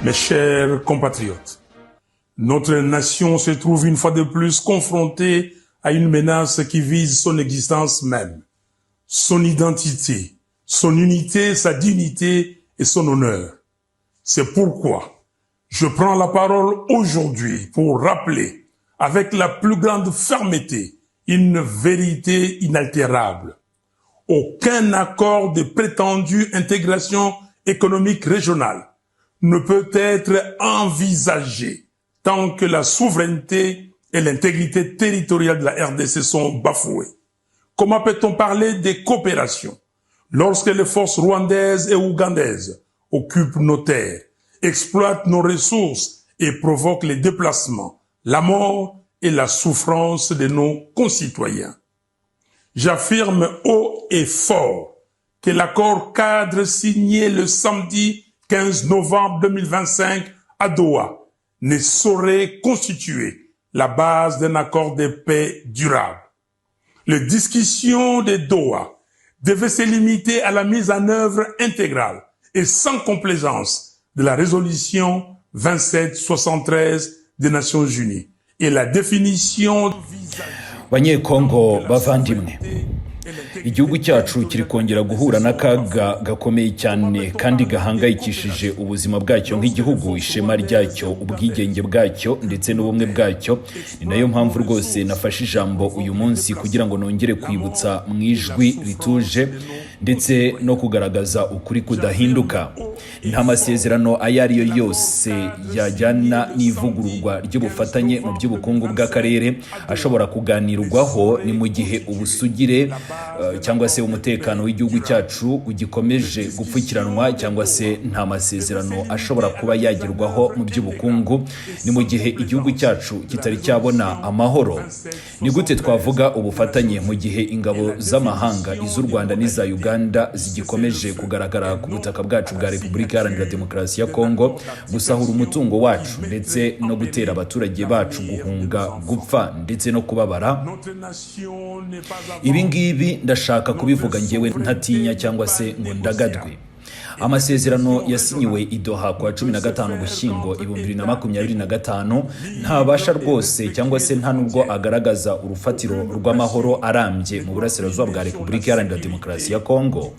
Mes chers compatriotes, notre nation se trouve une fois de plus confrontée à une menace qui vise son existence même, son identité, son unité, sa dignité et son honneur. C'est pourquoi je prends la parole aujourd'hui pour rappeler avec la plus grande fermeté une vérité inaltérable. Aucun accord de prétendue intégration économique régionale ne peut être envisagé tant que la souveraineté et l'intégrité territoriale de la RDC sont bafouées. Comment peut-on parler de coopération lorsque les forces rwandaises et ougandaises occupent nos terres, exploitent nos ressources et provoquent les déplacements, la mort et la souffrance de nos concitoyens? J'affirme haut et fort que l'accord cadre signé le samedi 15 novembre 2025 à Doha ne saurait constituer la base d'un accord de paix durable. Les discussions de Doha devaient se limiter à la mise en œuvre intégrale et sans complaisance de la résolution 2773 des Nations Unies et la définition Banyekongo bavandimwe, igihugu cyacu kiri kongera guhura n'akaga gakomeye cyane kandi gahangayikishije ubuzima bwacyo nk'igihugu, ishema ryacyo, ubwigenge bwacyo ndetse n'ubumwe bwacyo. Ni nayo mpamvu rwose nafashe ijambo uyu munsi kugira ngo nongere kwibutsa mu ijwi rituje ndetse no kugaragaza ukuri kudahinduka. Nta masezerano ayo ari yo yose yajyana n'ivugururwa ry'ubufatanye mu by'ubukungu bw'akarere ashobora kuganirwaho ni mu gihe ubusugire cyangwa se umutekano w'igihugu cyacu ugikomeje gupfukiranwa, cyangwa se nta masezerano ashobora kuba yagerwaho mu by'ubukungu ni mu gihe igihugu cyacu kitari cyabona amahoro. Ni gute twavuga ubufatanye mu gihe ingabo z'amahanga iz'u Rwanda n'iza Uganda zigikomeje kugaragara ku butaka bwacu bwa Repubulika Iharanira Demokarasi ya Kongo, gusahura umutungo wacu ndetse no gutera abaturage bacu guhunga, gupfa ndetse no kubabara? Ibi ngibi ndashaka kubivuga ngewe ntatinya cyangwa se ngo ndagadwe. Amasezerano yasinyiwe i Doha kwa 15 Ugushyingo 2025 ntabasha rwose cyangwa se nta nubwo agaragaza urufatiro rw'amahoro arambye mu burasirazuba bwa Repubulika Iharanira Demokarasi ya Kongo.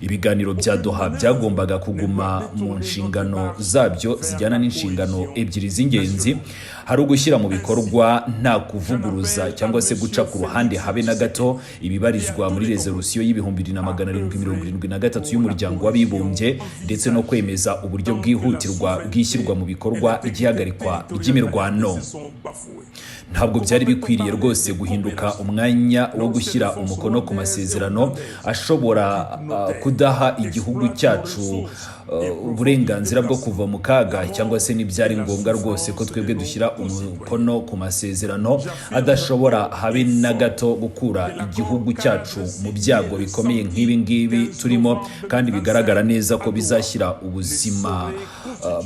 Ibiganiro bya Doha byagombaga kuguma mu nshingano zabyo zijyana n'inshingano ebyiri z'ingenzi, hari ugushyira mu bikorwa nta kuvuguruza cyangwa se guca ku ruhande habe na gato ibibarizwa muri resolution y'2773 y'umuryango w'abibumbye, ndetse no kwemeza uburyo bwihutirwa bwishyirwa mu bikorwa igihagarikwa ry'imirwano. Ntabwo byari bikwiriye rwose guhinduka umwanya wo gushyira umukono ku masezerano ashobora kudaha igihugu cyacu uburenganzira bwo kuva mu kaga, cyangwa se n'ibyari ngombwa rwose ko twebwe dushyira umukono ku masezerano adashobora habe na gato gukura igihugu cyacu mu byago bikomeye nk'ibi ngibi turimo, kandi bigaragara neza ko bizashyira ubuzima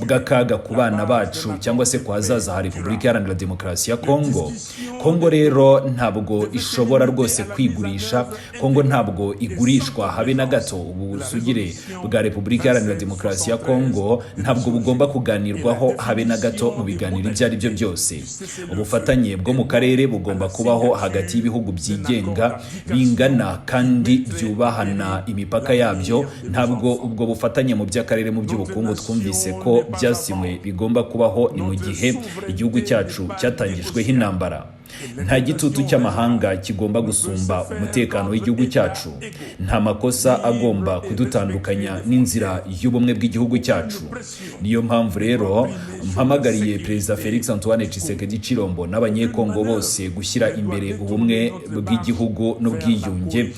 bw'akaga ku bana bacu cyangwa se ku hazaza ha Repubulika Iharanira Demokarasi ya Kongo. Kongo rero ntabwo ishobora rwose kwigurisha. Kongo ntabwo igurishwa habe na gato. Ubusugire bwa Repubulika Iharanira Demokarasi ya Kongo ntabwo bugomba kuganirwaho habe na gato mu biganiro ibyo ari byo byose. Ubufatanye bwo mu karere bugomba kubaho hagati y'ibihugu byigenga bingana kandi byubahana imipaka yabyo. Ntabwo ubwo bufatanye mu by'akarere mu by'ubukungu twumvise ko byasinywe bigomba kubaho ni mu gihe igihugu cyacu cyatangijweho intambara. Nta gitutu cy'amahanga kigomba gusumba umutekano w'igihugu cyacu. Nta makosa agomba kudutandukanya n'inzira y'ubumwe bw'igihugu cyacu. Niyo mpamvu rero mpamagariye Perezida Felix Antoine Tshisekedi Tshilombo n'abanyekongo bose gushyira imbere ubumwe bw'igihugu n'ubwiyunge.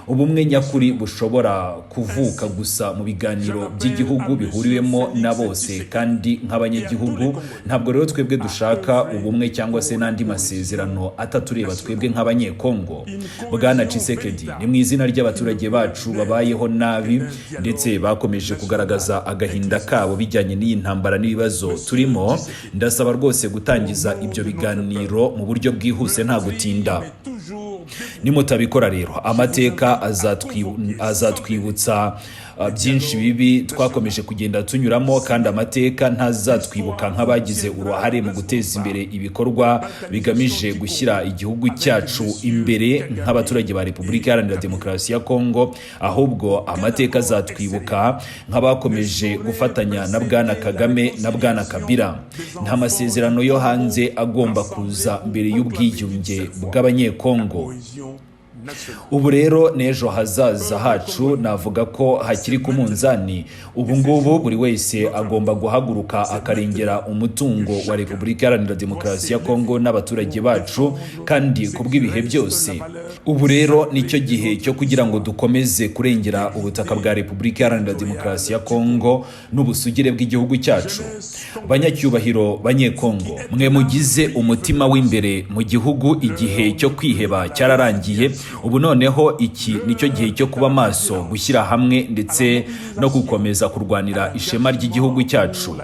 Ubumwe nyakuri bushobora kuvuka gusa mu biganiro by'igihugu bihuriwemo na bose kandi nk'abanyagihugu. Ntabwo rero twebwe dushaka ubumwe cyangwa se n'andi masezerano atatureba twebwe nk'abanyekongo. Bwana Tshisekedi, ni mu izina ry'abaturage bacu babayeho nabi ndetse bakomeje kugaragaza agahinda kabo bijyanye n'iyi ntambara n'ibibazo turimo, ndasaba rwose gutangiza ibyo biganiro mu buryo bwihuse nta gutinda. Nimutabikora rero amateka azatwibutsa byinshi bibi twakomeje kugenda tunyuramo, kandi amateka ntazatwibuka nk'abagize uruhare mu guteza imbere ibikorwa bigamije gushyira igihugu cyacu imbere nk'abaturage ba Repubulika Iharanira Demokarasi ya Kongo, ahubwo amateka azatwibuka nk'abakomeje gufatanya na Bwana Kagame na Bwana Kabila. Nta masezerano yo hanze agomba kuza mbere y'ubwiyunge bw'abanyekongo. Ubu rero n'ejo hazaza hacu navuga ko hakiri ku munzani. Ubu ngubu buri wese agomba guhaguruka akarengera umutungo wa Repubulika Iharanira Demokarasi ya Kongo n'abaturage bacu, kandi kubw'ibihe byose. Ubu rero nicyo gihe cyo kugira ngo dukomeze kurengera ubutaka bwa Repubulika Iharanira Demokarasi ya Kongo n'ubusugire bw'igihugu cyacu. Banyacyubahiro banyekongo, mwe mugize umutima w'imbere mu gihugu, igihe cyo kwiheba cyararangiye. Ubu noneho iki nicyo gihe cyo kuba maso, gushyira hamwe ndetse no gukomeza kurwanira ishema ry'igihugu cyacu.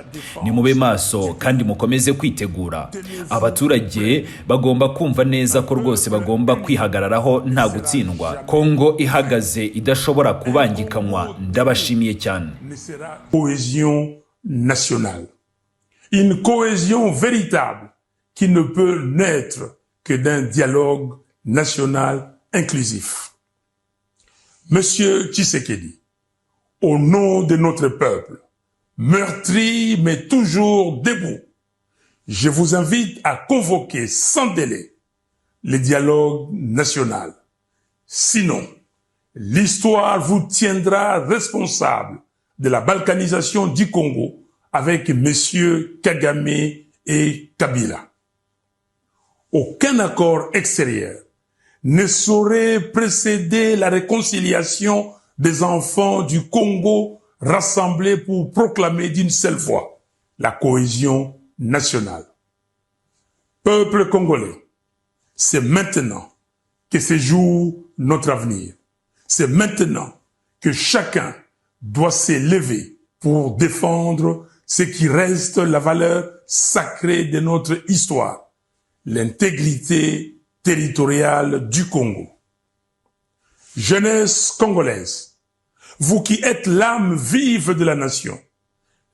Ni mube maso kandi mukomeze kwitegura. Abaturage bagomba kumva neza ko rwose bagomba kwihagararaho nta gutsindwa. Kongo ihagaze idashobora kubangikanywa. Ndabashimiye cyane. Cohésion nationale. Une cohésion véritable qui ne peut naître que d'un dialogue national inclusif. Monsieur Tshisekedi, au nom de notre peuple, meurtri mais toujours debout, je vous invite à convoquer sans délai le dialogue national. Sinon, l'histoire vous tiendra responsable de la balkanisation du Congo avec messieurs Kagame et Kabila. Aucun accord extérieur ne saurait précéder la réconciliation des enfants du Congo rassemblés pour proclamer d'une seule voix la cohésion nationale. Peuple congolais, c'est maintenant que se joue notre avenir. C'est maintenant que chacun doit s'élever pour défendre ce qui reste la valeur sacrée de notre histoire, l'intégrité territoriale du Congo. Jeunesse congolaise, vous qui êtes l'âme vive de la nation,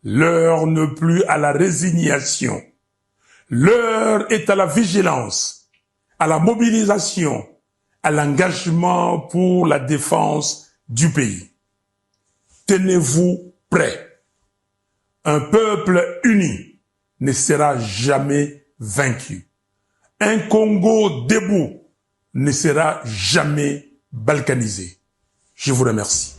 l'heure n'est plus à la résignation, l'heure est à la vigilance, à la mobilisation, à l'engagement pour la défense du pays. Tenez-vous prêts. Un peuple uni ne sera jamais vaincu. Un Congo debout ne sera jamais balkanisé. Je vous remercie.